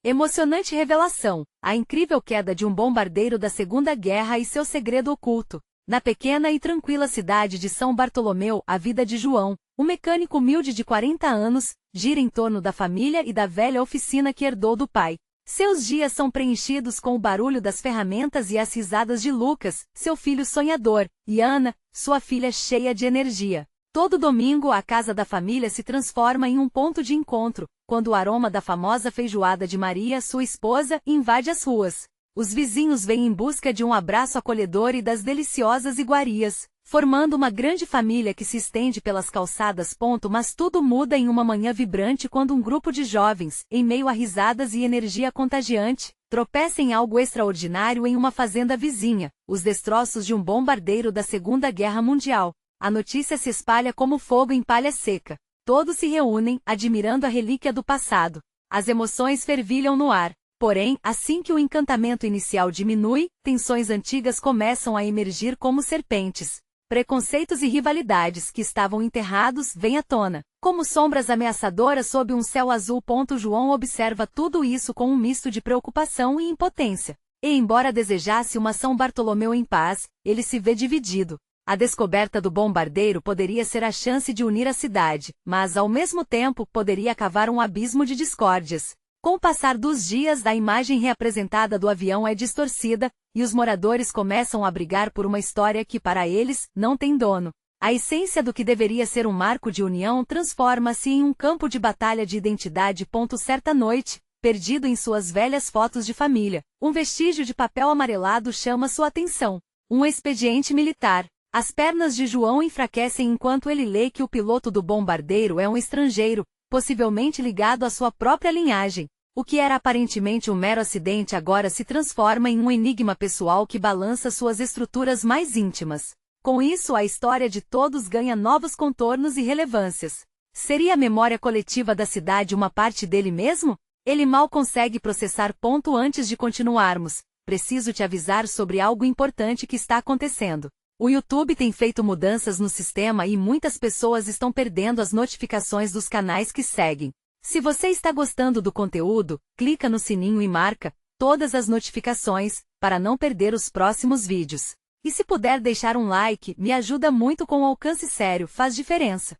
Emocionante revelação, a incrível queda de um bombardeiro da Segunda Guerra e seu segredo oculto. Na pequena e tranquila cidade de São Bartolomeu, a vida de João, um mecânico humilde de 40 anos, gira em torno da família e da velha oficina que herdou do pai. Seus dias são preenchidos com o barulho das ferramentas e as risadas de Lucas, seu filho sonhador, e Ana, sua filha cheia de energia. Todo domingo a casa da família se transforma em um ponto de encontro, quando o aroma da famosa feijoada de Maria, sua esposa, invade as ruas. Os vizinhos vêm em busca de um abraço acolhedor e das deliciosas iguarias, formando uma grande família que se estende pelas calçadas. Mas tudo muda em uma manhã vibrante quando um grupo de jovens, em meio a risadas e energia contagiante, tropeça em algo extraordinário em uma fazenda vizinha, os destroços de um bombardeiro da Segunda Guerra Mundial. A notícia se espalha como fogo em palha seca. Todos se reúnem, admirando a relíquia do passado. As emoções fervilham no ar. Porém, assim que o encantamento inicial diminui, tensões antigas começam a emergir como serpentes. Preconceitos e rivalidades que estavam enterrados vêm à tona, como sombras ameaçadoras sob um céu azul. João observa tudo isso com um misto de preocupação e impotência. E embora desejasse uma São Bartolomeu em paz, ele se vê dividido. A descoberta do bombardeiro poderia ser a chance de unir a cidade, mas ao mesmo tempo poderia cavar um abismo de discórdias. Com o passar dos dias, a imagem reapresentada do avião é distorcida, e os moradores começam a brigar por uma história que, para eles, não tem dono. A essência do que deveria ser um marco de união transforma-se em um campo de batalha de identidade. Certa noite, perdido em suas velhas fotos de família, um vestígio de papel amarelado chama sua atenção. Um expediente militar. As pernas de João enfraquecem enquanto ele lê que o piloto do bombardeiro é um estrangeiro, possivelmente ligado à sua própria linhagem. O que era aparentemente um mero acidente agora se transforma em um enigma pessoal que balança suas estruturas mais íntimas. Com isso, a história de todos ganha novos contornos e relevâncias. Seria a memória coletiva da cidade uma parte dele mesmo? Ele mal consegue processar. Antes de continuarmos, preciso te avisar sobre algo importante que está acontecendo. O YouTube tem feito mudanças no sistema e muitas pessoas estão perdendo as notificações dos canais que seguem. Se você está gostando do conteúdo, clica no sininho e marca todas as notificações, para não perder os próximos vídeos. E se puder deixar um like, me ajuda muito. Com alcance sério, faz diferença.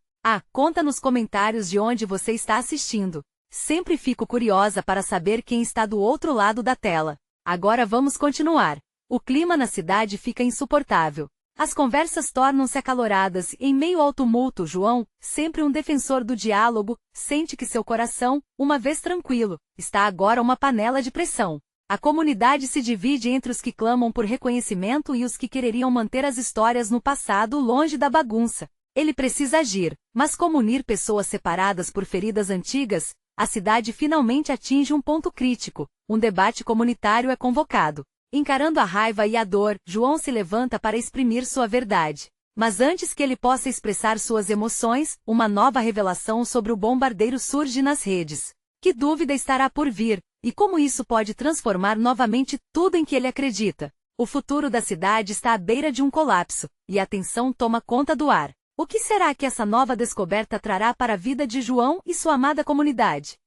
Conta nos comentários de onde você está assistindo. Sempre fico curiosa para saber quem está do outro lado da tela. Agora vamos continuar. O clima na cidade fica insuportável. As conversas tornam-se acaloradas e, em meio ao tumulto, João, sempre um defensor do diálogo, sente que seu coração, uma vez tranquilo, está agora uma panela de pressão. A comunidade se divide entre os que clamam por reconhecimento e os que quereriam manter as histórias no passado longe da bagunça. Ele precisa agir, mas como unir pessoas separadas por feridas antigas? A cidade finalmente atinge um ponto crítico. Um debate comunitário é convocado. Encarando a raiva e a dor, João se levanta para exprimir sua verdade. Mas antes que ele possa expressar suas emoções, uma nova revelação sobre o bombardeiro surge nas redes. Que dúvida estará por vir, e como isso pode transformar novamente tudo em que ele acredita? O futuro da cidade está à beira de um colapso, e a tensão toma conta do ar. O que será que essa nova descoberta trará para a vida de João e sua amada comunidade?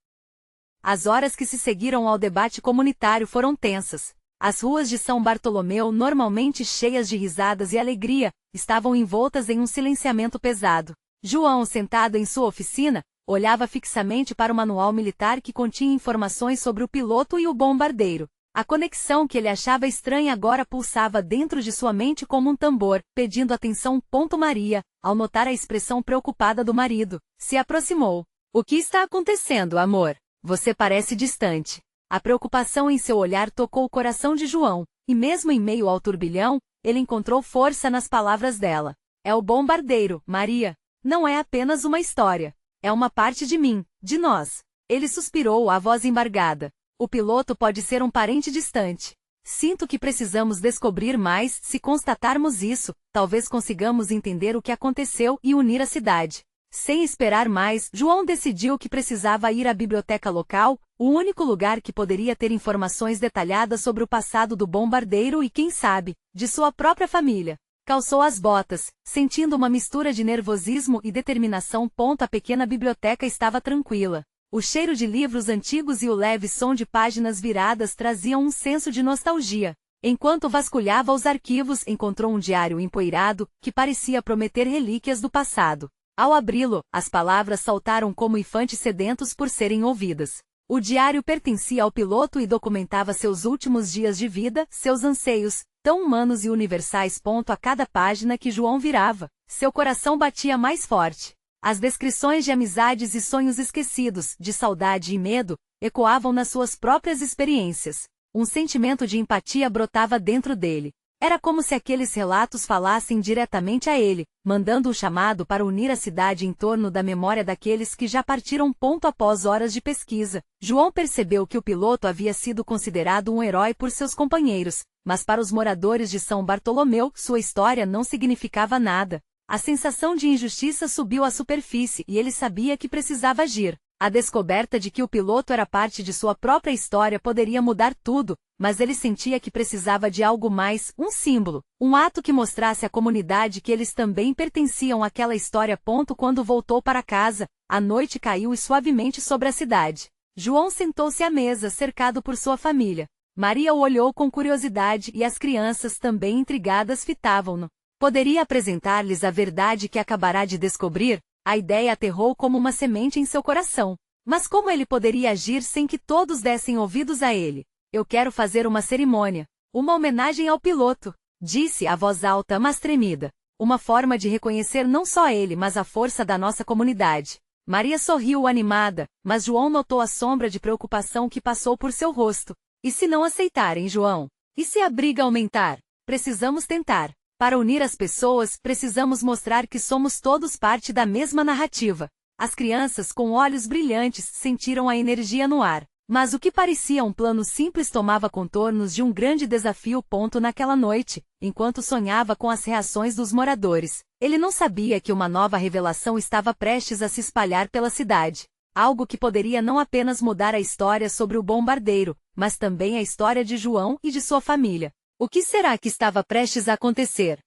As horas que se seguiram ao debate comunitário foram tensas. As ruas de São Bartolomeu, normalmente cheias de risadas e alegria, estavam envoltas em um silenciamento pesado. João, sentado em sua oficina, olhava fixamente para o manual militar que continha informações sobre o piloto e o bombardeiro. A conexão que ele achava estranha agora pulsava dentro de sua mente como um tambor, pedindo atenção. Maria, ao notar a expressão preocupada do marido, se aproximou. O que está acontecendo, amor? Você parece distante. A preocupação em seu olhar tocou o coração de João, e mesmo em meio ao turbilhão, ele encontrou força nas palavras dela. É o bombardeiro, Maria. Não é apenas uma história. É uma parte de mim, de nós. Ele suspirou, a voz embargada. O piloto pode ser um parente distante. Sinto que precisamos descobrir mais. Se constatarmos isso, talvez consigamos entender o que aconteceu e unir a cidade. Sem esperar mais, João decidiu que precisava ir à biblioteca local, o único lugar que poderia ter informações detalhadas sobre o passado do bombardeiro e, quem sabe, de sua própria família. Calçou as botas, sentindo uma mistura de nervosismo e determinação. A pequena biblioteca estava tranquila. O cheiro de livros antigos e o leve som de páginas viradas traziam um senso de nostalgia. Enquanto vasculhava os arquivos, encontrou um diário empoeirado, que parecia prometer relíquias do passado. Ao abri-lo, as palavras saltaram como infantes sedentos por serem ouvidas. O diário pertencia ao piloto e documentava seus últimos dias de vida, seus anseios, tão humanos e universais. A cada página que João virava, seu coração batia mais forte. As descrições de amizades e sonhos esquecidos, de saudade e medo, ecoavam nas suas próprias experiências. Um sentimento de empatia brotava dentro dele. Era como se aqueles relatos falassem diretamente a ele, mandando um chamado para unir a cidade em torno da memória daqueles que já partiram. Após horas de pesquisa, João percebeu que o piloto havia sido considerado um herói por seus companheiros, mas para os moradores de São Bartolomeu, sua história não significava nada. A sensação de injustiça subiu à superfície e ele sabia que precisava agir. A descoberta de que o piloto era parte de sua própria história poderia mudar tudo, mas ele sentia que precisava de algo mais, um símbolo, um ato que mostrasse à comunidade que eles também pertenciam àquela história. Quando voltou para casa, a noite caiu suavemente sobre a cidade. João sentou-se à mesa cercado por sua família. Maria o olhou com curiosidade e as crianças, também intrigadas, fitavam-no. Poderia apresentar-lhes a verdade que acabará de descobrir? A ideia aterrou como uma semente em seu coração. Mas como ele poderia agir sem que todos dessem ouvidos a ele? Eu quero fazer uma cerimônia. Uma homenagem ao piloto, disse a voz alta mas tremida. Uma forma de reconhecer não só ele mas a força da nossa comunidade. Maria sorriu animada, mas João notou a sombra de preocupação que passou por seu rosto. E se não aceitarem, João? E se a briga aumentar? Precisamos tentar. Para unir as pessoas, precisamos mostrar que somos todos parte da mesma narrativa. As crianças, com olhos brilhantes, sentiram a energia no ar. Mas o que parecia um plano simples tomava contornos de um grande desafio. Naquela noite, enquanto sonhava com as reações dos moradores, ele não sabia que uma nova revelação estava prestes a se espalhar pela cidade. Algo que poderia não apenas mudar a história sobre o bombardeiro, mas também a história de João e de sua família. O que será que estava prestes a acontecer?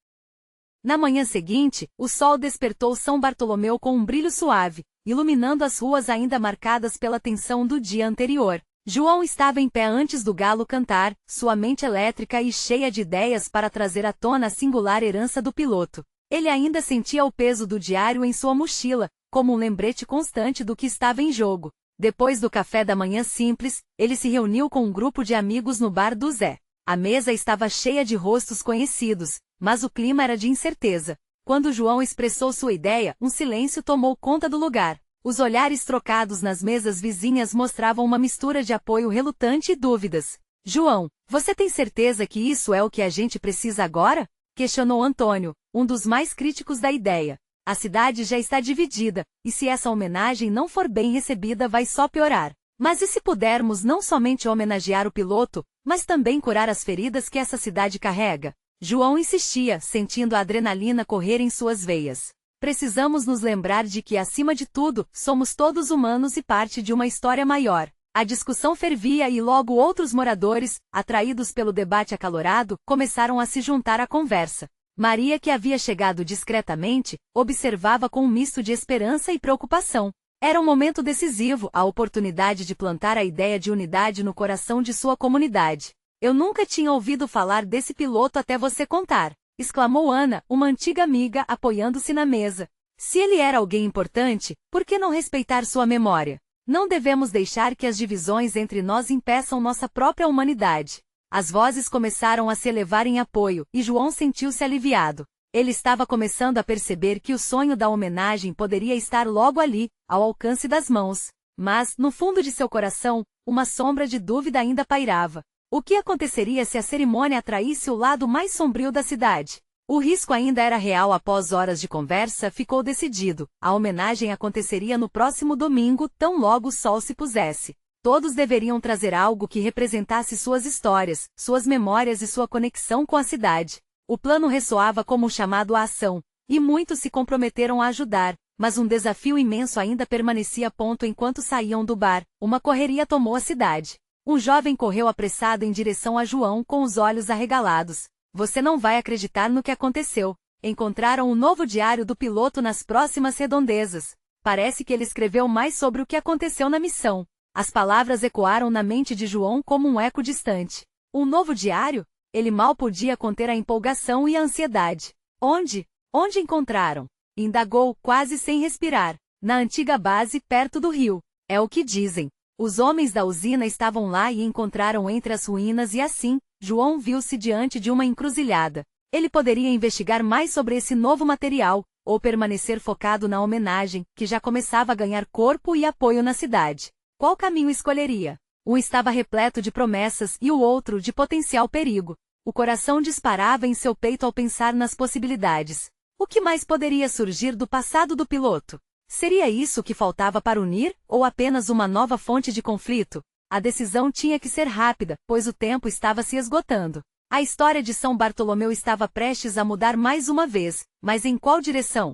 Na manhã seguinte, o sol despertou São Bartolomeu com um brilho suave, iluminando as ruas ainda marcadas pela tensão do dia anterior. João estava em pé antes do galo cantar, sua mente elétrica e cheia de ideias para trazer à tona a singular herança do piloto. Ele ainda sentia o peso do diário em sua mochila, como um lembrete constante do que estava em jogo. Depois do café da manhã simples, ele se reuniu com um grupo de amigos no bar do Zé. A mesa estava cheia de rostos conhecidos, mas o clima era de incerteza. Quando João expressou sua ideia, um silêncio tomou conta do lugar. Os olhares trocados nas mesas vizinhas mostravam uma mistura de apoio relutante e dúvidas. João, você tem certeza que isso é o que a gente precisa agora? Questionou Antônio, um dos mais críticos da ideia. A cidade já está dividida, e se essa homenagem não for bem recebida vai só piorar. Mas e se pudermos não somente homenagear o piloto, mas também curar as feridas que essa cidade carrega? João insistia, sentindo a adrenalina correr em suas veias. Precisamos nos lembrar de que, acima de tudo, somos todos humanos e parte de uma história maior. A discussão fervia e logo outros moradores, atraídos pelo debate acalorado, começaram a se juntar à conversa. Maria, que havia chegado discretamente, observava com um misto de esperança e preocupação. Era um momento decisivo, a oportunidade de plantar a ideia de unidade no coração de sua comunidade. Eu nunca tinha ouvido falar desse piloto até você contar, exclamou Ana, uma antiga amiga, apoiando-se na mesa. Se ele era alguém importante, por que não respeitar sua memória? Não devemos deixar que as divisões entre nós impeçam nossa própria humanidade. As vozes começaram a se elevar em apoio, e João sentiu-se aliviado. Ele estava começando a perceber que o sonho da homenagem poderia estar logo ali, ao alcance das mãos. Mas, no fundo de seu coração, uma sombra de dúvida ainda pairava. O que aconteceria se a cerimônia atraísse o lado mais sombrio da cidade? O risco ainda era real. Após horas de conversa, ficou decidido. A homenagem aconteceria no próximo domingo, tão logo o sol se pusesse. Todos deveriam trazer algo que representasse suas histórias, suas memórias e sua conexão com a cidade. O plano ressoava como um chamado à ação, e muitos se comprometeram a ajudar, mas um desafio imenso ainda permanecia. Enquanto saíam do bar, uma correria tomou a cidade. Um jovem correu apressado em direção a João com os olhos arregalados. Você não vai acreditar no que aconteceu. Encontraram um novo diário do piloto nas próximas redondezas. Parece que ele escreveu mais sobre o que aconteceu na missão. As palavras ecoaram na mente de João como um eco distante. Um novo diário? Ele mal podia conter a empolgação e a ansiedade. Onde? Onde encontraram? Indagou, quase sem respirar. Na antiga base, perto do rio. É o que dizem. Os homens da usina estavam lá e encontraram entre as ruínas e assim, João viu-se diante de uma encruzilhada. Ele poderia investigar mais sobre esse novo material, ou permanecer focado na homenagem, que já começava a ganhar corpo e apoio na cidade. Qual caminho escolheria? Um estava repleto de promessas e o outro de potencial perigo. O coração disparava em seu peito ao pensar nas possibilidades. O que mais poderia surgir do passado do piloto? Seria isso que faltava para unir, ou apenas uma nova fonte de conflito? A decisão tinha que ser rápida, pois o tempo estava se esgotando. A história de São Bartolomeu estava prestes a mudar mais uma vez, mas em qual direção?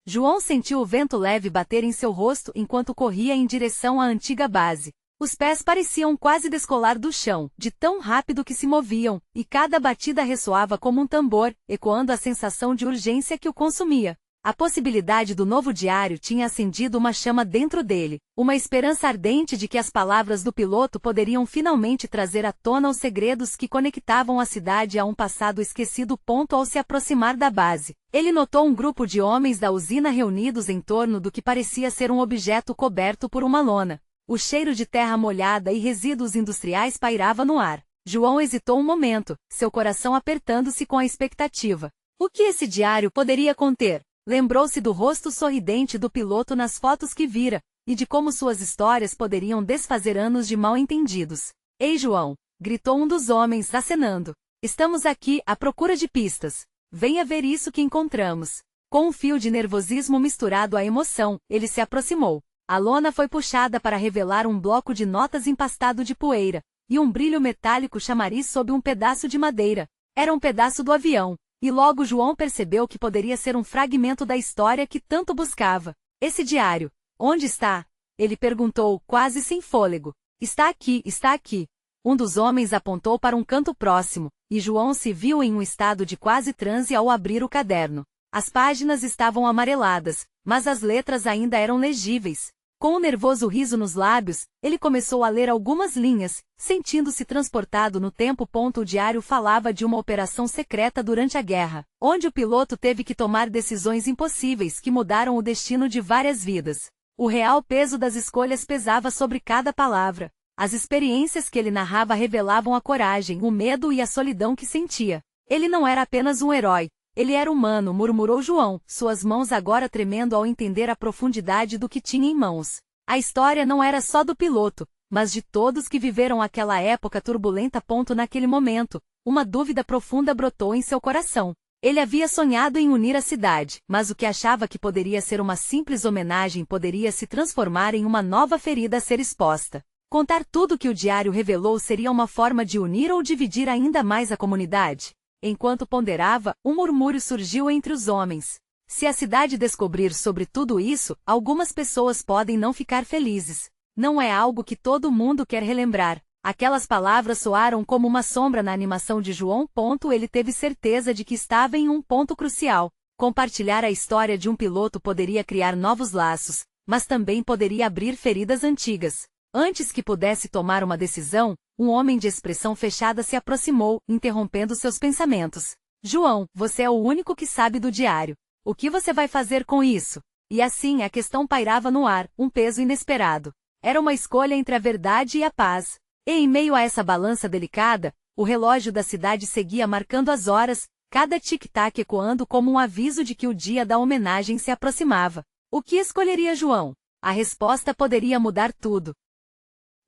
João sentiu o vento leve bater em seu rosto enquanto corria em direção à antiga base. Os pés pareciam quase descolar do chão, de tão rápido que se moviam, e cada batida ressoava como um tambor, ecoando a sensação de urgência que o consumia. A possibilidade do novo diário tinha acendido uma chama dentro dele, uma esperança ardente de que as palavras do piloto poderiam finalmente trazer à tona os segredos que conectavam a cidade a um passado esquecido. Ao se aproximar da base, ele notou um grupo de homens da usina reunidos em torno do que parecia ser um objeto coberto por uma lona. O cheiro de terra molhada e resíduos industriais pairava no ar. João hesitou um momento, seu coração apertando-se com a expectativa. O que esse diário poderia conter? Lembrou-se do rosto sorridente do piloto nas fotos que vira, e de como suas histórias poderiam desfazer anos de mal-entendidos. Ei, João! Gritou um dos homens, acenando. Estamos aqui, à procura de pistas. Venha ver isso que encontramos. Com um fio de nervosismo misturado à emoção, ele se aproximou. A lona foi puxada para revelar um bloco de notas empastado de poeira, e um brilho metálico chamariz sob um pedaço de madeira. Era um pedaço do avião. E logo João percebeu que poderia ser um fragmento da história que tanto buscava. Esse diário, onde está? Ele perguntou, quase sem fôlego. Está aqui, está aqui. Um dos homens apontou para um canto próximo, e João se viu em um estado de quase transe ao abrir o caderno. As páginas estavam amareladas, mas as letras ainda eram legíveis. Com um nervoso riso nos lábios, ele começou a ler algumas linhas, sentindo-se transportado no tempo. O diário falava de uma operação secreta durante a guerra, onde o piloto teve que tomar decisões impossíveis que mudaram o destino de várias vidas. O real peso das escolhas pesava sobre cada palavra. As experiências que ele narrava revelavam a coragem, o medo e a solidão que sentia. Ele não era apenas um herói. Ele era humano, murmurou João, suas mãos agora tremendo ao entender a profundidade do que tinha em mãos. A história não era só do piloto, mas de todos que viveram aquela época turbulenta. Naquele momento, uma dúvida profunda brotou em seu coração. Ele havia sonhado em unir a cidade, mas o que achava que poderia ser uma simples homenagem poderia se transformar em uma nova ferida a ser exposta. Contar tudo que o diário revelou seria uma forma de unir ou dividir ainda mais a comunidade? Enquanto ponderava, um murmúrio surgiu entre os homens. Se a cidade descobrir sobre tudo isso, algumas pessoas podem não ficar felizes. Não é algo que todo mundo quer relembrar. Aquelas palavras soaram como uma sombra na animação de João. Ele teve certeza de que estava em um ponto crucial. Compartilhar a história de um piloto poderia criar novos laços, mas também poderia abrir feridas antigas. Antes que pudesse tomar uma decisão, um homem de expressão fechada se aproximou, interrompendo seus pensamentos. João, você é o único que sabe do diário. O que você vai fazer com isso? E assim a questão pairava no ar, um peso inesperado. Era uma escolha entre a verdade e a paz. E em meio a essa balança delicada, o relógio da cidade seguia marcando as horas, cada tic-tac ecoando como um aviso de que o dia da homenagem se aproximava. O que escolheria João? A resposta poderia mudar tudo.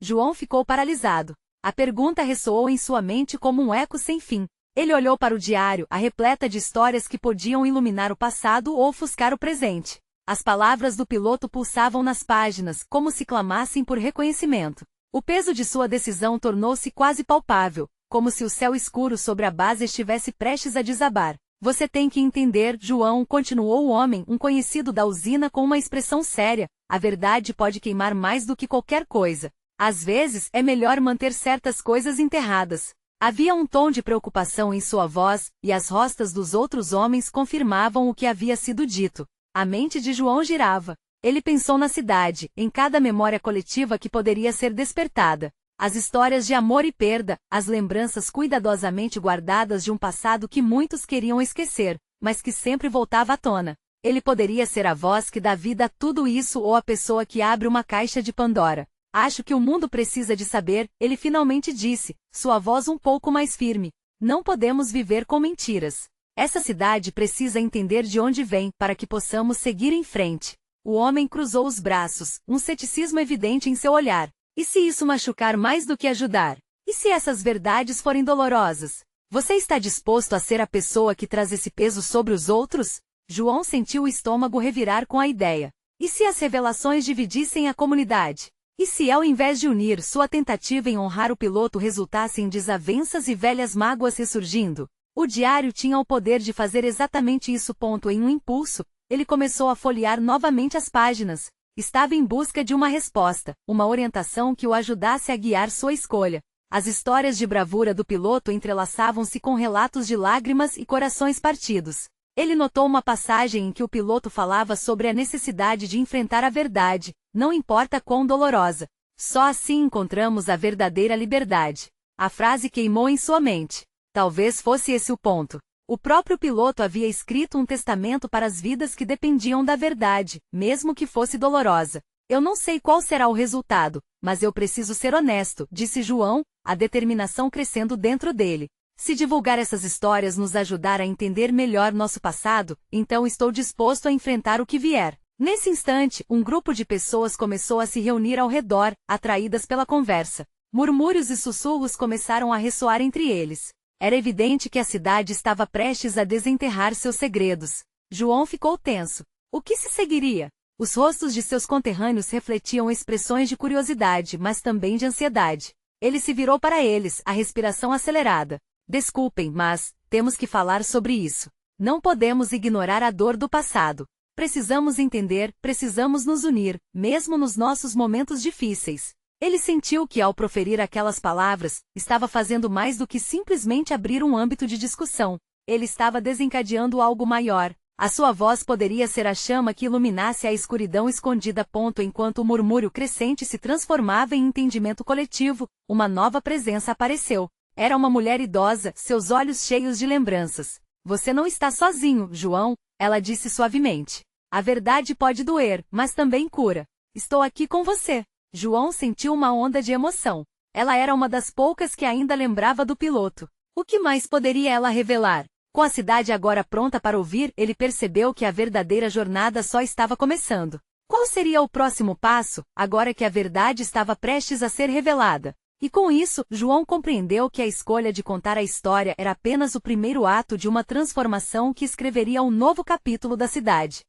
João ficou paralisado. A pergunta ressoou em sua mente como um eco sem fim. Ele olhou para o diário, a repleta de histórias que podiam iluminar o passado ou ofuscar o presente. As palavras do piloto pulsavam nas páginas, como se clamassem por reconhecimento. O peso de sua decisão tornou-se quase palpável, como se o céu escuro sobre a base estivesse prestes a desabar. Você tem que entender, João, continuou o homem, um conhecido da usina com uma expressão séria. A verdade pode queimar mais do que qualquer coisa. Às vezes, é melhor manter certas coisas enterradas. Havia um tom de preocupação em sua voz, e as rostas dos outros homens confirmavam o que havia sido dito. A mente de João girava. Ele pensou na cidade, em cada memória coletiva que poderia ser despertada. As histórias de amor e perda, as lembranças cuidadosamente guardadas de um passado que muitos queriam esquecer, mas que sempre voltava à tona. Ele poderia ser a voz que dá vida a tudo isso ou a pessoa que abre uma caixa de Pandora. Acho que o mundo precisa de saber, ele finalmente disse, sua voz um pouco mais firme. Não podemos viver com mentiras. Essa cidade precisa entender de onde vem para que possamos seguir em frente. O homem cruzou os braços, um ceticismo evidente em seu olhar. E se isso machucar mais do que ajudar? E se essas verdades forem dolorosas? Você está disposto a ser a pessoa que traz esse peso sobre os outros? João sentiu o estômago revirar com a ideia. E se as revelações dividissem a comunidade? E se ao invés de unir sua tentativa em honrar o piloto resultasse em desavenças e velhas mágoas ressurgindo? O diário tinha o poder de fazer exatamente isso. Em um impulso, ele começou a folhear novamente as páginas. Estava em busca de uma resposta, uma orientação que o ajudasse a guiar sua escolha. As histórias de bravura do piloto entrelaçavam-se com relatos de lágrimas e corações partidos. Ele notou uma passagem em que o piloto falava sobre a necessidade de enfrentar a verdade, não importa quão dolorosa. Só assim encontramos a verdadeira liberdade. A frase queimou em sua mente. Talvez fosse esse o ponto. O próprio piloto havia escrito um testamento para as vidas que dependiam da verdade, mesmo que fosse dolorosa. Eu não sei qual será o resultado, mas eu preciso ser honesto, disse João, a determinação crescendo dentro dele. Se divulgar essas histórias nos ajudar a entender melhor nosso passado, então estou disposto a enfrentar o que vier. Nesse instante, um grupo de pessoas começou a se reunir ao redor, atraídas pela conversa. Murmúrios e sussurros começaram a ressoar entre eles. Era evidente que a cidade estava prestes a desenterrar seus segredos. João ficou tenso. O que se seguiria? Os rostos de seus conterrâneos refletiam expressões de curiosidade, mas também de ansiedade. Ele se virou para eles, a respiração acelerada. Desculpem, mas temos que falar sobre isso. Não podemos ignorar a dor do passado. Precisamos entender, precisamos nos unir, mesmo nos nossos momentos difíceis. Ele sentiu que, ao proferir aquelas palavras, estava fazendo mais do que simplesmente abrir um âmbito de discussão. Ele estava desencadeando algo maior. A sua voz poderia ser a chama que iluminasse a escuridão escondida. Enquanto o murmúrio crescente se transformava em entendimento coletivo, uma nova presença apareceu. Era uma mulher idosa, seus olhos cheios de lembranças. Você não está sozinho, João, ela disse suavemente. A verdade pode doer, mas também cura. Estou aqui com você. João sentiu uma onda de emoção. Ela era uma das poucas que ainda lembrava do piloto. O que mais poderia ela revelar? Com a cidade agora pronta para ouvir, ele percebeu que a verdadeira jornada só estava começando. Qual seria o próximo passo, agora que a verdade estava prestes a ser revelada? E com isso, João compreendeu que a escolha de contar a história era apenas o primeiro ato de uma transformação que escreveria um novo capítulo da cidade.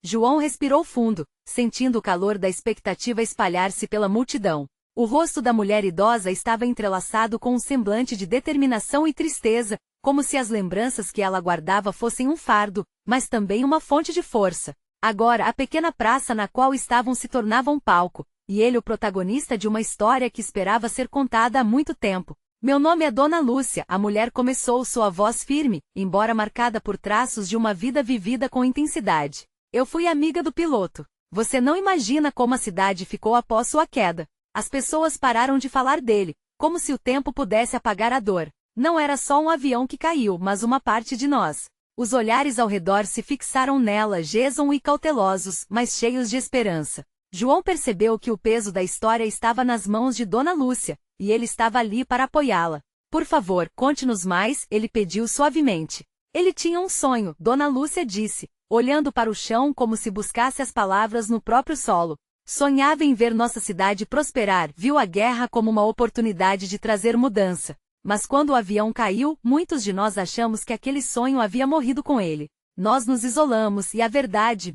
João respirou fundo, sentindo o calor da expectativa espalhar-se pela multidão. O rosto da mulher idosa estava entrelaçado com um semblante de determinação e tristeza, como se as lembranças que ela guardava fossem um fardo, mas também uma fonte de força. Agora a pequena praça na qual estavam se tornava um palco, e ele o protagonista de uma história que esperava ser contada há muito tempo. Meu nome é Dona Lúcia, a mulher começou, sua voz firme, embora marcada por traços de uma vida vivida com intensidade. Eu fui amiga do piloto. Você não imagina como a cidade ficou após sua queda. As pessoas pararam de falar dele, como se o tempo pudesse apagar a dor. Não era só um avião que caiu, mas uma parte de nós. Os olhares ao redor se fixaram nela, Jason e cautelosos, mas cheios de esperança. João percebeu que o peso da história estava nas mãos de Dona Lúcia, e ele estava ali para apoiá-la. Por favor, conte-nos mais, ele pediu suavemente. Ele tinha um sonho, Dona Lúcia disse, olhando para o chão como se buscasse as palavras no próprio solo. Sonhava em ver nossa cidade prosperar, viu a guerra como uma oportunidade de trazer mudança. Mas quando o avião caiu, muitos de nós achamos que aquele sonho havia morrido com ele. Nós nos isolamos e a verdade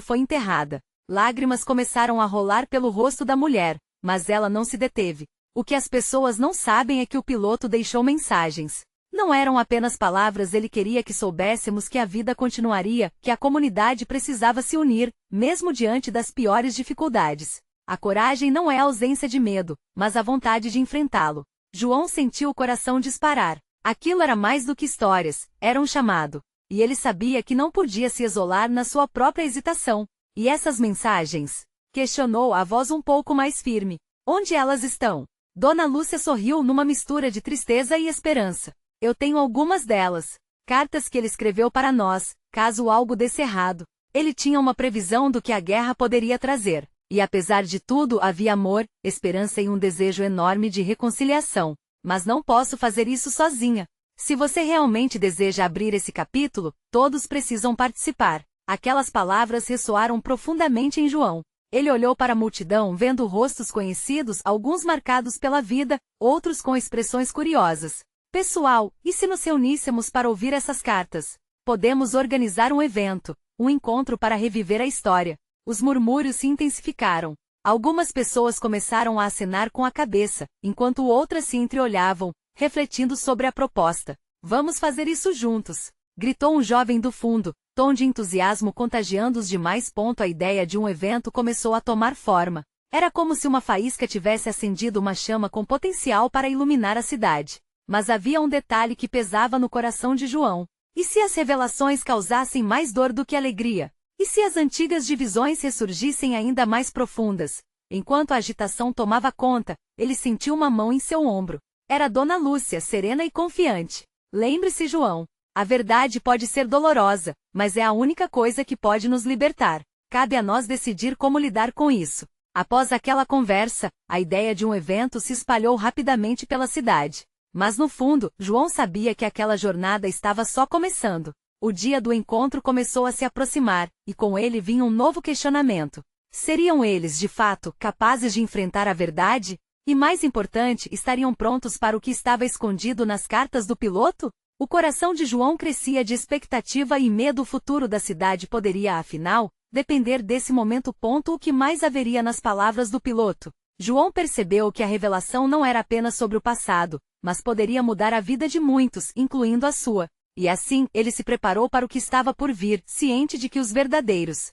foi enterrada. Lágrimas começaram a rolar pelo rosto da mulher, mas ela não se deteve. O que as pessoas não sabem é que o piloto deixou mensagens. Não eram apenas palavras, ele queria que soubéssemos que a vida continuaria, que a comunidade precisava se unir, mesmo diante das piores dificuldades. A coragem não é a ausência de medo, mas a vontade de enfrentá-lo. João sentiu o coração disparar. Aquilo era mais do que histórias, era um chamado. E ele sabia que não podia se isolar na sua própria hesitação. E essas mensagens? Questionou a voz um pouco mais firme. Onde elas estão? Dona Lúcia sorriu numa mistura de tristeza e esperança. Eu tenho algumas delas. Cartas que ele escreveu para nós, caso algo desse errado. Ele tinha uma previsão do que a guerra poderia trazer. E apesar de tudo havia amor, esperança e um desejo enorme de reconciliação. Mas não posso fazer isso sozinha. Se você realmente deseja abrir esse capítulo, todos precisam participar. Aquelas palavras ressoaram profundamente em João. Ele olhou para a multidão vendo rostos conhecidos, alguns marcados pela vida, outros com expressões curiosas. Pessoal, e se nos reuníssemos para ouvir essas cartas? Podemos organizar um evento, um encontro para reviver a história. Os murmúrios se intensificaram. Algumas pessoas começaram a acenar com a cabeça, enquanto outras se entreolhavam, refletindo sobre a proposta. Vamos fazer isso juntos! Gritou um jovem do fundo, tom de entusiasmo contagiando os demais. A ideia de um evento começou a tomar forma. Era como se uma faísca tivesse acendido uma chama com potencial para iluminar a cidade. Mas havia um detalhe que pesava no coração de João. E se as revelações causassem mais dor do que alegria? E se as antigas divisões ressurgissem ainda mais profundas? Enquanto a agitação tomava conta, ele sentiu uma mão em seu ombro. Era Dona Lúcia, serena e confiante. Lembre-se, João. A verdade pode ser dolorosa, mas é a única coisa que pode nos libertar. Cabe a nós decidir como lidar com isso. Após aquela conversa, a ideia de um evento se espalhou rapidamente pela cidade. Mas no fundo, João sabia que aquela jornada estava só começando. O dia do encontro começou a se aproximar, e com ele vinha um novo questionamento. Seriam eles, de fato, capazes de enfrentar a verdade? E mais importante, estariam prontos para o que estava escondido nas cartas do piloto? O coração de João crescia de expectativa e medo. O futuro da cidade poderia, afinal, depender desse momento. O que mais haveria nas palavras do piloto? João percebeu que a revelação não era apenas sobre o passado, mas poderia mudar a vida de muitos, incluindo a sua. E assim, ele se preparou para o que estava por vir, ciente de que os verdadeiros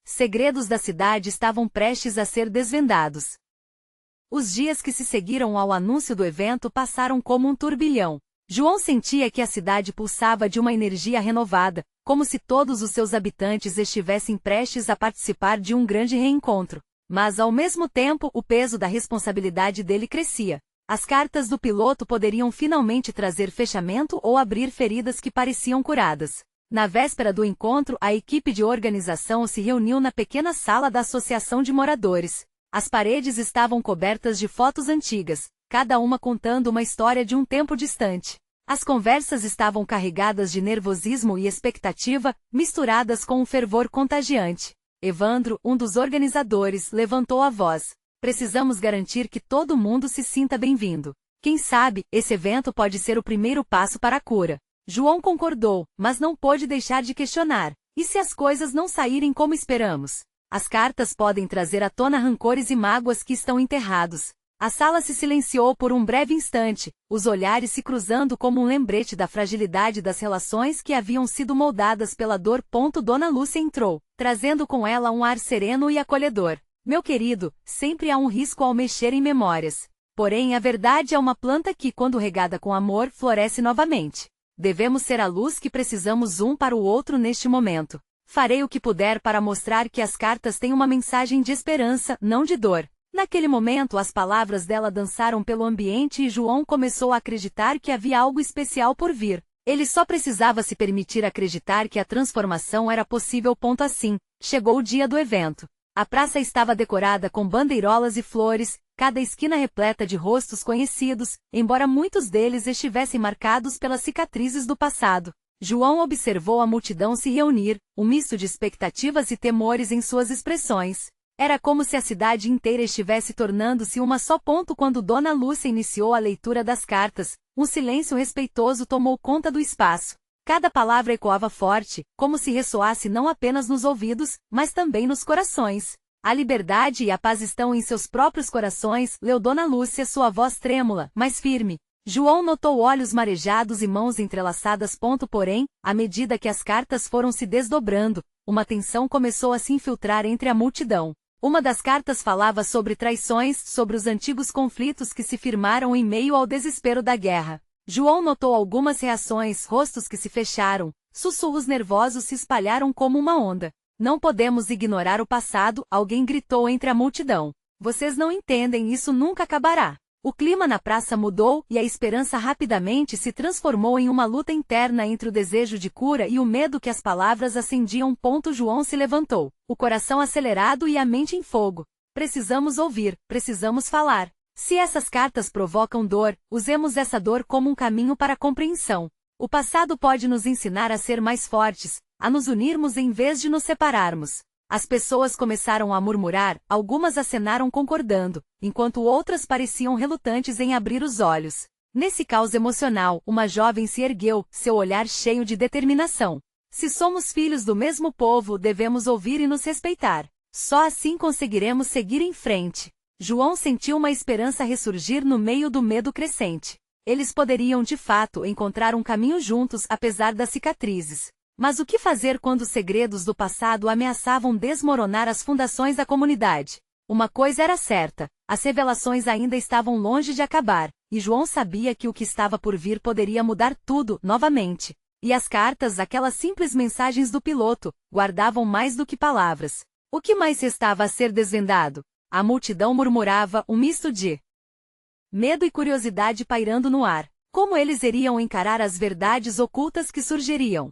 segredos da cidade estavam prestes a ser desvendados. Os dias que se seguiram ao anúncio do evento passaram como um turbilhão. João sentia que a cidade pulsava de uma energia renovada, como se todos os seus habitantes estivessem prestes a participar de um grande reencontro. Mas, ao mesmo tempo, o peso da responsabilidade dele crescia. As cartas do piloto poderiam finalmente trazer fechamento ou abrir feridas que pareciam curadas. Na véspera do encontro, a equipe de organização se reuniu na pequena sala da Associação de Moradores. As paredes estavam cobertas de fotos antigas, cada uma contando uma história de um tempo distante. As conversas estavam carregadas de nervosismo e expectativa, misturadas com um fervor contagiante. Evandro, um dos organizadores, levantou a voz. Precisamos garantir que todo mundo se sinta bem-vindo. Quem sabe, esse evento pode ser o primeiro passo para a cura. João concordou, mas não pôde deixar de questionar. E se as coisas não saírem como esperamos? As cartas podem trazer à tona rancores e mágoas que estão enterrados. A sala se silenciou por um breve instante, os olhares se cruzando como um lembrete da fragilidade das relações que haviam sido moldadas pela dor. Dona Lúcia entrou, trazendo com ela um ar sereno e acolhedor. Meu querido, sempre há um risco ao mexer em memórias. Porém, a verdade é uma planta que, quando regada com amor, floresce novamente. Devemos ser a luz que precisamos um para o outro neste momento. Farei o que puder para mostrar que as cartas têm uma mensagem de esperança, não de dor. Naquele momento, as palavras dela dançaram pelo ambiente e João começou a acreditar que havia algo especial por vir. Ele só precisava se permitir acreditar que a transformação era possível. Assim, chegou o dia do evento. A praça estava decorada com bandeirolas e flores, cada esquina repleta de rostos conhecidos, embora muitos deles estivessem marcados pelas cicatrizes do passado. João observou a multidão se reunir, um misto de expectativas e temores em suas expressões. Era como se a cidade inteira estivesse tornando-se uma só. Quando Dona Lúcia iniciou a leitura das cartas, um silêncio respeitoso tomou conta do espaço. Cada palavra ecoava forte, como se ressoasse não apenas nos ouvidos, mas também nos corações. A liberdade e a paz estão em seus próprios corações, leu Dona Lúcia, sua voz trêmula, mas firme. João notou olhos marejados e mãos entrelaçadas. Porém, à medida que as cartas foram se desdobrando, uma tensão começou a se infiltrar entre a multidão. Uma das cartas falava sobre traições, sobre os antigos conflitos que se firmaram em meio ao desespero da guerra. João notou algumas reações, rostos que se fecharam, sussurros nervosos se espalharam como uma onda. Não podemos ignorar o passado, alguém gritou entre a multidão. Vocês não entendem, isso nunca acabará. O clima na praça mudou e a esperança rapidamente se transformou em uma luta interna entre o desejo de cura e o medo que as palavras acendiam. João se levantou, o coração acelerado e a mente em fogo. Precisamos ouvir, precisamos falar. Se essas cartas provocam dor, usemos essa dor como um caminho para a compreensão. O passado pode nos ensinar a ser mais fortes, a nos unirmos em vez de nos separarmos. As pessoas começaram a murmurar, algumas acenaram concordando, enquanto outras pareciam relutantes em abrir os olhos. Nesse caos emocional, uma jovem se ergueu, seu olhar cheio de determinação. Se somos filhos do mesmo povo, devemos ouvir e nos respeitar. Só assim conseguiremos seguir em frente. João sentiu uma esperança ressurgir no meio do medo crescente. Eles poderiam de fato encontrar um caminho juntos apesar das cicatrizes. Mas o que fazer quando os segredos do passado ameaçavam desmoronar as fundações da comunidade? Uma coisa era certa, as revelações ainda estavam longe de acabar, e João sabia que o que estava por vir poderia mudar tudo, novamente. E as cartas, aquelas simples mensagens do piloto, guardavam mais do que palavras. O que mais restava a ser desvendado? A multidão murmurava, um misto de medo e curiosidade pairando no ar. Como eles iriam encarar as verdades ocultas que surgiriam?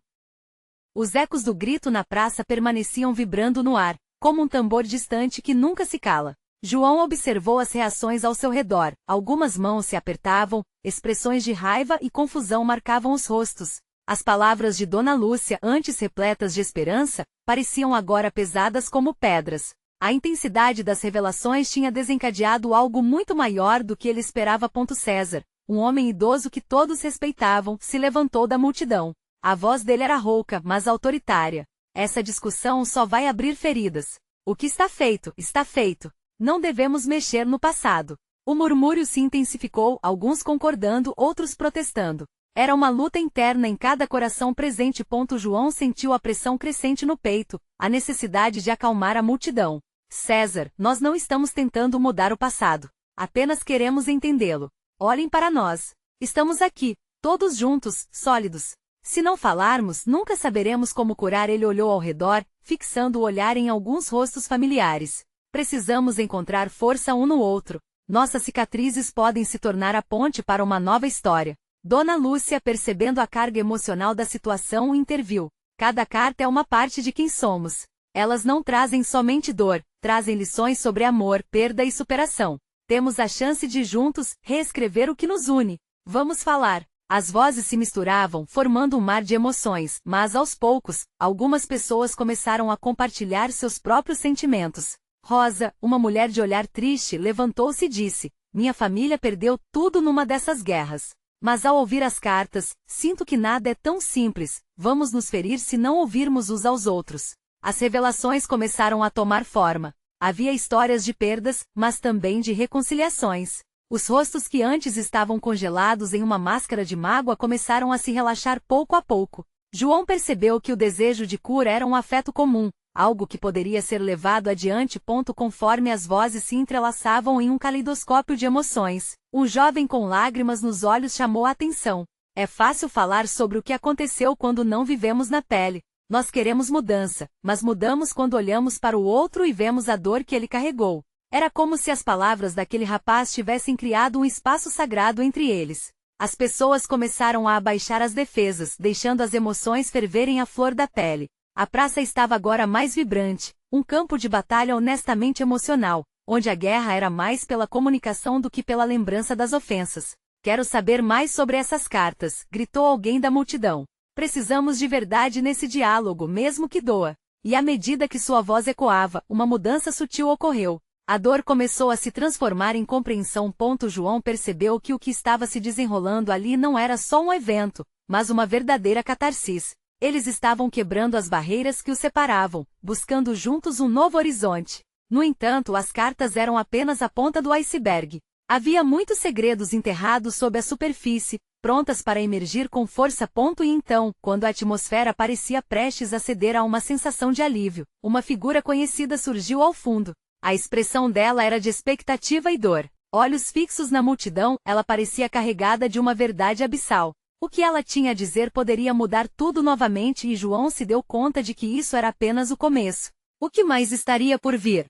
Os ecos do grito na praça permaneciam vibrando no ar, como um tambor distante que nunca se cala. João observou as reações ao seu redor, algumas mãos se apertavam, expressões de raiva e confusão marcavam os rostos. As palavras de Dona Lúcia, antes repletas de esperança, pareciam agora pesadas como pedras. A intensidade das revelações tinha desencadeado algo muito maior do que ele esperava. César, um homem idoso que todos respeitavam, se levantou da multidão. A voz dele era rouca, mas autoritária. Essa discussão só vai abrir feridas. O que está feito, está feito. Não devemos mexer no passado. O murmúrio se intensificou, alguns concordando, outros protestando. Era uma luta interna em cada coração presente. João sentiu a pressão crescente no peito, a necessidade de acalmar a multidão. César, nós não estamos tentando mudar o passado. Apenas queremos entendê-lo. Olhem para nós. Estamos aqui, todos juntos, sólidos. Se não falarmos, nunca saberemos como curar. Ele olhou ao redor, fixando o olhar em alguns rostos familiares. Precisamos encontrar força um no outro. Nossas cicatrizes podem se tornar a ponte para uma nova história. Dona Lúcia, percebendo a carga emocional da situação, interviu. Cada carta é uma parte de quem somos. Elas não trazem somente dor, trazem lições sobre amor, perda e superação. Temos a chance de juntos reescrever o que nos une. Vamos falar. As vozes se misturavam, formando um mar de emoções, mas aos poucos, algumas pessoas começaram a compartilhar seus próprios sentimentos. Rosa, uma mulher de olhar triste, levantou-se e disse: minha família perdeu tudo numa dessas guerras. Mas ao ouvir as cartas, sinto que nada é tão simples, vamos nos ferir se não ouvirmos uns aos outros. As revelações começaram a tomar forma. Havia histórias de perdas, mas também de reconciliações. Os rostos que antes estavam congelados em uma máscara de mágoa começaram a se relaxar pouco a pouco. João percebeu que o desejo de cura era um afeto comum, algo que poderia ser levado adiante. Conforme as vozes se entrelaçavam em um caleidoscópio de emoções, um jovem com lágrimas nos olhos chamou a atenção. É fácil falar sobre o que aconteceu quando não vivemos na pele. Nós queremos mudança, mas mudamos quando olhamos para o outro e vemos a dor que ele carregou. Era como se as palavras daquele rapaz tivessem criado um espaço sagrado entre eles. As pessoas começaram a abaixar as defesas, deixando as emoções ferverem à flor da pele. A praça estava agora mais vibrante, um campo de batalha honestamente emocional, onde a guerra era mais pela comunicação do que pela lembrança das ofensas. Quero saber mais sobre essas cartas, gritou alguém da multidão. Precisamos de verdade nesse diálogo, mesmo que doa. E à medida que sua voz ecoava, uma mudança sutil ocorreu. A dor começou a se transformar em compreensão. João percebeu que o que estava se desenrolando ali não era só um evento, mas uma verdadeira catarsis. Eles estavam quebrando as barreiras que os separavam, buscando juntos um novo horizonte. No entanto, as cartas eram apenas a ponta do iceberg. Havia muitos segredos enterrados sob a superfície, prontas para emergir com força. E então, quando a atmosfera parecia prestes a ceder a uma sensação de alívio, uma figura conhecida surgiu ao fundo. A expressão dela era de expectativa e dor. Olhos fixos na multidão, ela parecia carregada de uma verdade abissal. O que ela tinha a dizer poderia mudar tudo novamente e João se deu conta de que isso era apenas o começo. O que mais estaria por vir?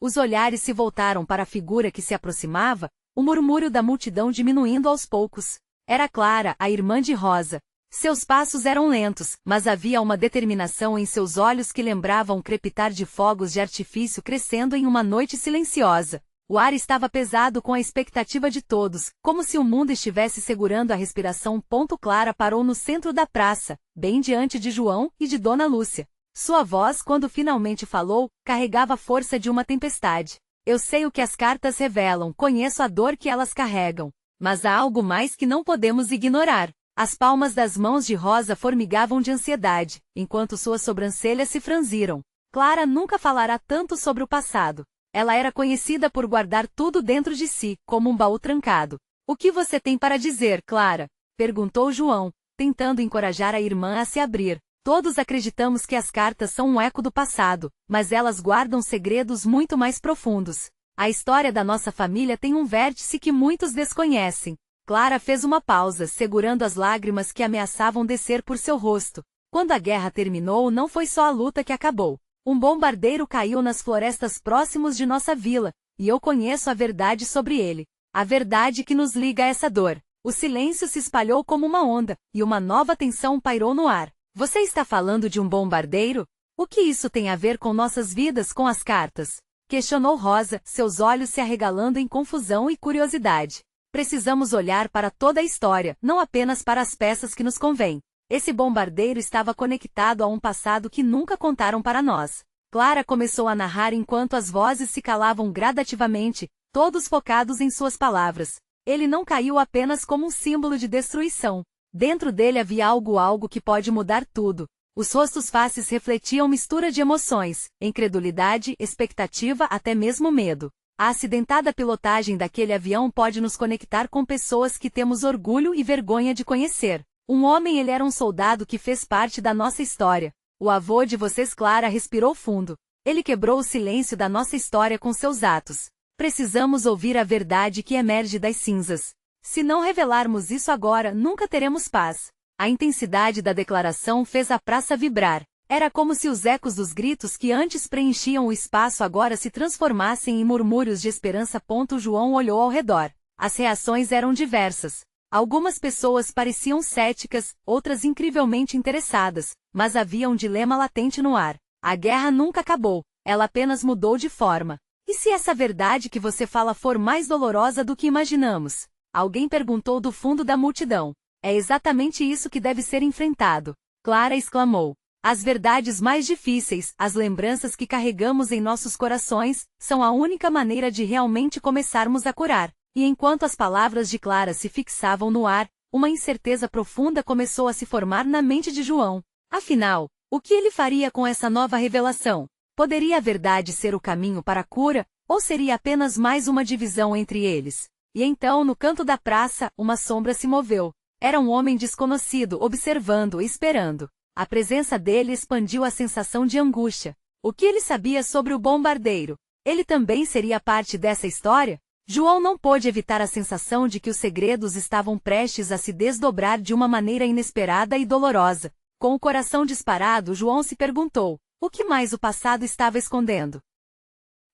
Os olhares se voltaram para a figura que se aproximava, o murmúrio da multidão diminuindo aos poucos. Era Clara, a irmã de Rosa. Seus passos eram lentos, mas havia uma determinação em seus olhos que lembrava um crepitar de fogos de artifício crescendo em uma noite silenciosa. O ar estava pesado com a expectativa de todos, como se o mundo estivesse segurando a respiração. Clara parou no centro da praça, bem diante de João e de Dona Lúcia. Sua voz, quando finalmente falou, carregava a força de uma tempestade. Eu sei o que as cartas revelam, conheço a dor que elas carregam. Mas há algo mais que não podemos ignorar. As palmas das mãos de Rosa formigavam de ansiedade, enquanto suas sobrancelhas se franziram. Clara nunca falará tanto sobre o passado. Ela era conhecida por guardar tudo dentro de si, como um baú trancado. O que você tem para dizer, Clara? Perguntou João, tentando encorajar a irmã a se abrir. Todos acreditamos que as cartas são um eco do passado, mas elas guardam segredos muito mais profundos. A história da nossa família tem um vértice que muitos desconhecem. Clara fez uma pausa, segurando as lágrimas que ameaçavam descer por seu rosto. Quando a guerra terminou, não foi só a luta que acabou. Um bombardeiro caiu nas florestas próximos de nossa vila, e eu conheço a verdade sobre ele. A verdade que nos liga a essa dor. O silêncio se espalhou como uma onda, e uma nova tensão pairou no ar. Você está falando de um bombardeiro? O que isso tem a ver com nossas vidas, com as cartas? Questionou Rosa, seus olhos se arregalando em confusão e curiosidade. Precisamos olhar para toda a história, não apenas para as peças que nos convêm. Esse bombardeiro estava conectado a um passado que nunca contaram para nós. Clara começou a narrar enquanto as vozes se calavam gradativamente, todos focados em suas palavras. Ele não caiu apenas como um símbolo de destruição. Dentro dele havia algo que pode mudar tudo. Os rostos faces refletiam mistura de emoções, incredulidade, expectativa, até mesmo medo. A acidentada pilotagem daquele avião pode nos conectar com pessoas que temos orgulho e vergonha de conhecer. Um homem, ele era um soldado que fez parte da nossa história. O avô de vocês, Clara, respirou fundo. Ele quebrou o silêncio da nossa história com seus atos. Precisamos ouvir a verdade que emerge das cinzas. Se não revelarmos isso agora, nunca teremos paz. A intensidade da declaração fez a praça vibrar. Era como se os ecos dos gritos que antes preenchiam o espaço agora se transformassem em murmúrios de esperança. João olhou ao redor. As reações eram diversas. Algumas pessoas pareciam céticas, outras incrivelmente interessadas, mas havia um dilema latente no ar. A guerra nunca acabou, ela apenas mudou de forma. E se essa verdade que você fala for mais dolorosa do que imaginamos? Alguém perguntou do fundo da multidão. É exatamente isso que deve ser enfrentado. Clara exclamou. As verdades mais difíceis, as lembranças que carregamos em nossos corações, são a única maneira de realmente começarmos a curar. E enquanto as palavras de Clara se fixavam no ar, uma incerteza profunda começou a se formar na mente de João. Afinal, o que ele faria com essa nova revelação? Poderia a verdade ser o caminho para a cura, ou seria apenas mais uma divisão entre eles? E então, no canto da praça, uma sombra se moveu. Era um homem desconhecido, observando e esperando. A presença dele expandiu a sensação de angústia. O que ele sabia sobre o bombardeiro? Ele também seria parte dessa história? João não pôde evitar a sensação de que os segredos estavam prestes a se desdobrar de uma maneira inesperada e dolorosa. Com o coração disparado, João se perguntou: o que mais o passado estava escondendo?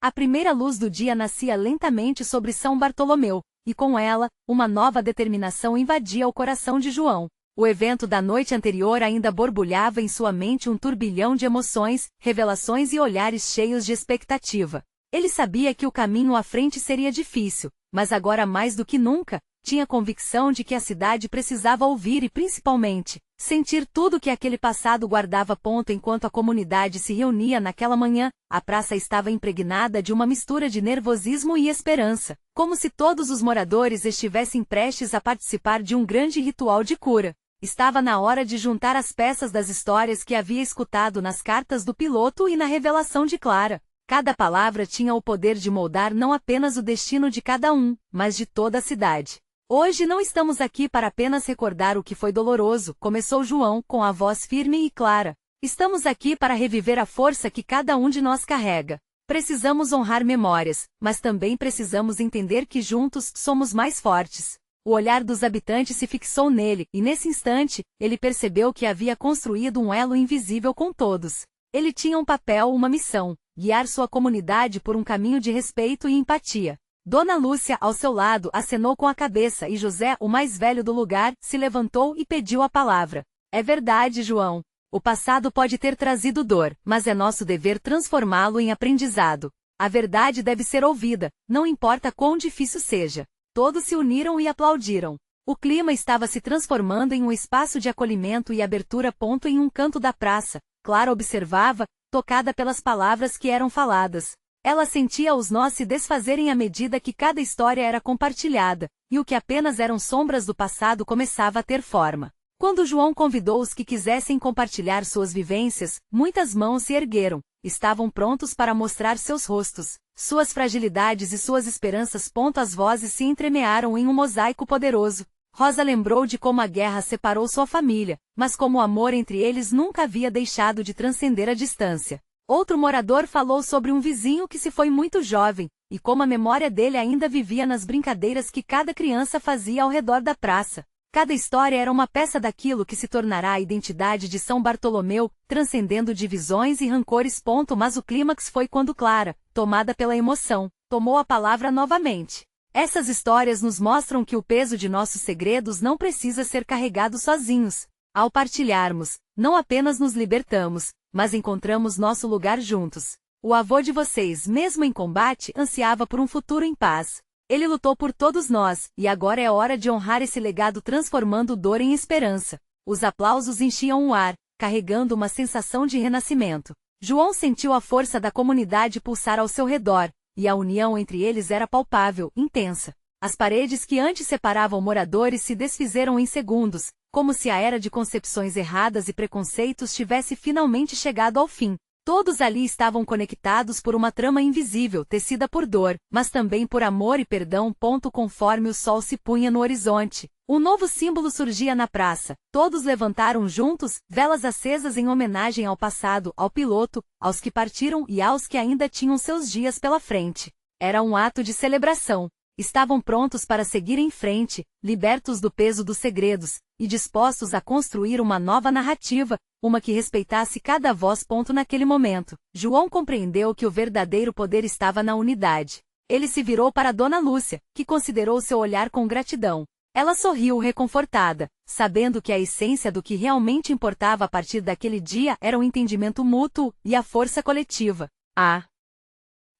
A primeira luz do dia nascia lentamente sobre São Bartolomeu, e com ela, uma nova determinação invadia o coração de João. O evento da noite anterior ainda borbulhava em sua mente um turbilhão de emoções, revelações e olhares cheios de expectativa. Ele sabia que o caminho à frente seria difícil, mas agora mais do que nunca, tinha convicção de que a cidade precisava ouvir e principalmente, sentir tudo que aquele passado guardava. Enquanto a comunidade se reunia naquela manhã, a praça estava impregnada de uma mistura de nervosismo e esperança, como se todos os moradores estivessem prestes a participar de um grande ritual de cura. Estava na hora de juntar as peças das histórias que havia escutado nas cartas do piloto e na revelação de Clara. Cada palavra tinha o poder de moldar não apenas o destino de cada um, mas de toda a cidade. Hoje não estamos aqui para apenas recordar o que foi doloroso, começou João, com a voz firme e clara. Estamos aqui para reviver a força que cada um de nós carrega. Precisamos honrar memórias, mas também precisamos entender que juntos somos mais fortes. O olhar dos habitantes se fixou nele, e nesse instante, ele percebeu que havia construído um elo invisível com todos. Ele tinha um papel, uma missão: guiar sua comunidade por um caminho de respeito e empatia. Dona Lúcia, ao seu lado, acenou com a cabeça e José, o mais velho do lugar, se levantou e pediu a palavra. É verdade, João. O passado pode ter trazido dor, mas é nosso dever transformá-lo em aprendizado. A verdade deve ser ouvida, não importa quão difícil seja. Todos se uniram e aplaudiram. O clima estava se transformando em um espaço de acolhimento e abertura. Em um canto da praça, Clara observava, tocada pelas palavras que eram faladas. Ela sentia os nós se desfazerem à medida que cada história era compartilhada, e o que apenas eram sombras do passado começava a ter forma. Quando João convidou os que quisessem compartilhar suas vivências, muitas mãos se ergueram. Estavam prontos para mostrar seus rostos, suas fragilidades e suas esperanças. As vozes se entremearam em um mosaico poderoso. Rosa lembrou de como a guerra separou sua família, mas como o amor entre eles nunca havia deixado de transcender a distância. Outro morador falou sobre um vizinho que se foi muito jovem, e como a memória dele ainda vivia nas brincadeiras que cada criança fazia ao redor da praça. Cada história era uma peça daquilo que se tornará a identidade de São Bartolomeu, transcendendo divisões e rancores. Mas o clímax foi quando Clara, tomada pela emoção, tomou a palavra novamente. Essas histórias nos mostram que o peso de nossos segredos não precisa ser carregado sozinhos. Ao partilharmos, não apenas nos libertamos, mas encontramos nosso lugar juntos. O avô de vocês, mesmo em combate, ansiava por um futuro em paz. Ele lutou por todos nós, e agora é hora de honrar esse legado transformando dor em esperança. Os aplausos enchiam o ar, carregando uma sensação de renascimento. João sentiu a força da comunidade pulsar ao seu redor, e a união entre eles era palpável, intensa. As paredes que antes separavam moradores se desfizeram em segundos, como se a era de concepções erradas e preconceitos tivesse finalmente chegado ao fim. Todos ali estavam conectados por uma trama invisível tecida por dor, mas também por amor e perdão. Conforme o sol se punha no horizonte, um novo símbolo surgia na praça. Todos levantaram juntos, velas acesas em homenagem ao passado, ao piloto, aos que partiram e aos que ainda tinham seus dias pela frente. Era um ato de celebração. Estavam prontos para seguir em frente, libertos do peso dos segredos, e dispostos a construir uma nova narrativa, uma que respeitasse cada voz. Naquele momento, João compreendeu que o verdadeiro poder estava na unidade. Ele se virou para Dona Lúcia, que considerou seu olhar com gratidão. Ela sorriu reconfortada, sabendo que a essência do que realmente importava a partir daquele dia era o entendimento mútuo e a força coletiva. A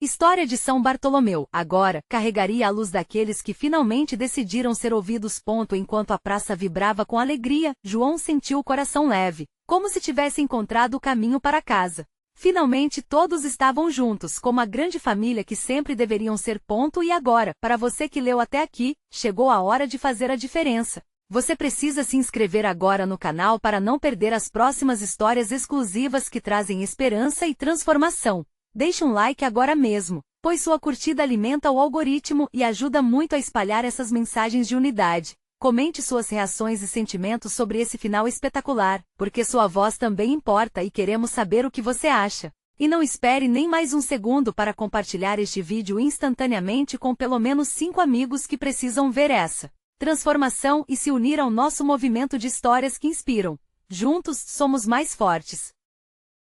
história de São Bartolomeu, agora, carregaria a luz daqueles que finalmente decidiram ser ouvidos. Enquanto a praça vibrava com alegria, João sentiu o coração leve, como se tivesse encontrado o caminho para casa. Finalmente todos estavam juntos, como a grande família que sempre deveriam ser. E agora, para você que leu até aqui, chegou a hora de fazer a diferença. Você precisa se inscrever agora no canal para não perder as próximas histórias exclusivas que trazem esperança e transformação. Deixe um like agora mesmo, pois sua curtida alimenta o algoritmo e ajuda muito a espalhar essas mensagens de unidade. Comente suas reações e sentimentos sobre esse final espetacular, porque sua voz também importa e queremos saber o que você acha. E não espere nem mais um segundo para compartilhar este vídeo instantaneamente com pelo menos 5 amigos que precisam ver essa transformação e se unir ao nosso movimento de histórias que inspiram. Juntos, somos mais fortes.